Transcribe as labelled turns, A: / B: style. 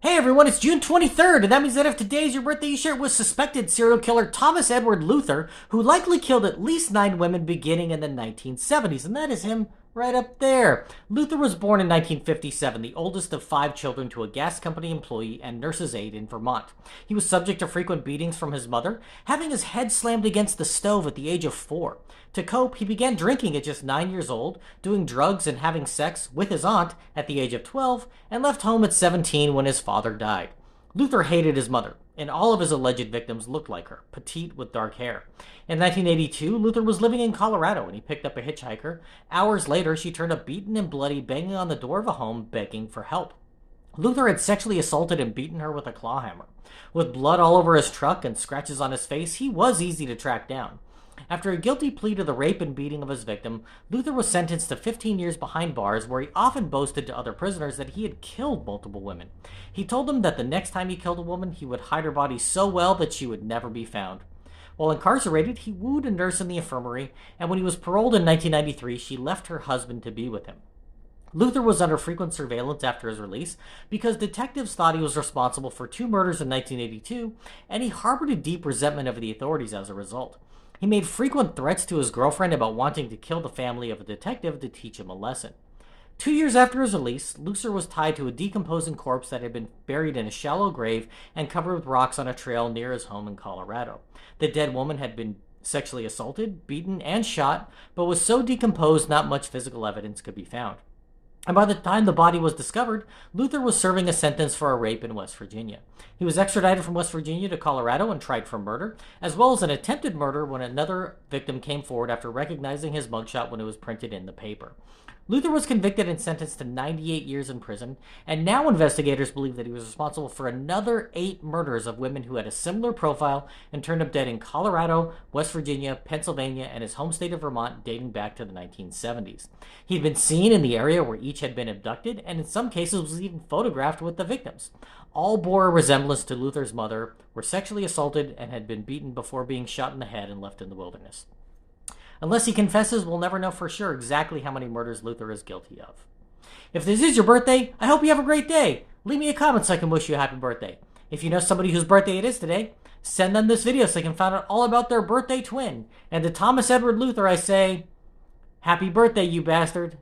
A: Hey everyone, it's June 23rd, and that means that if today's your birthday, you share it with suspected serial killer Thomas Edward Luther, who likely killed at least 9 women beginning in the 1970s, and that is him right up there. Luther was born in 1957, the oldest of 5 children to a gas company employee and nurse's aide in Vermont. He was subject to frequent beatings from his mother, having his head slammed against the stove at the age of 4. To cope, he began drinking at just 9 years old, doing drugs and having sex with his aunt at the age of 12, and left home at 17 when his father died. Luther hated his mother, and all of his alleged victims looked like her, petite with dark hair. In 1982, Luther was living in Colorado and he picked up a hitchhiker. Hours later, she turned up beaten and bloody, banging on the door of a home begging for help. Luther had sexually assaulted and beaten her with a claw hammer. With blood all over his truck and scratches on his face, he was easy to track down. After a guilty plea to the rape and beating of his victim, Luther was sentenced to 15 years behind bars, where he often boasted to other prisoners that he had killed multiple women. He told them that the next time he killed a woman, he would hide her body so well that she would never be found. While incarcerated, he wooed a nurse in the infirmary, and when he was paroled in 1993, she left her husband to be with him. Luther was under frequent surveillance after his release because detectives thought he was responsible for 2 murders in 1982, and he harbored a deep resentment of the authorities as a result. He made frequent threats to his girlfriend about wanting to kill the family of a detective to teach him a lesson. 2 years after his release, Luther was tied to a decomposing corpse that had been buried in a shallow grave and covered with rocks on a trail near his home in Colorado. The dead woman had been sexually assaulted, beaten, and shot, but was so decomposed not much physical evidence could be found. And by the time the body was discovered, Luther was serving a sentence for a rape in West Virginia. He was extradited from West Virginia to Colorado and tried for murder, as well as an attempted murder when another victim came forward after recognizing his mugshot when it was printed in the paper. Luther was convicted and sentenced to 98 years in prison, and now investigators believe that he was responsible for another 8 murders of women who had a similar profile and turned up dead in Colorado, West Virginia, Pennsylvania, and his home state of Vermont dating back to the 1970s. He'd been seen in the area where each had been abducted, and in some cases was even photographed with the victims. All bore a resemblance to Luther's mother, were sexually assaulted, and had been beaten before being shot in the head and left in the wilderness. Unless he confesses, we'll never know for sure exactly how many murders Luther is guilty of. If this is your birthday, I hope you have a great day. Leave me a comment so I can wish you a happy birthday. If you know somebody whose birthday it is today, send them this video so they can find out all about their birthday twin. And to Thomas Edward Luther, I say, happy birthday, you bastard.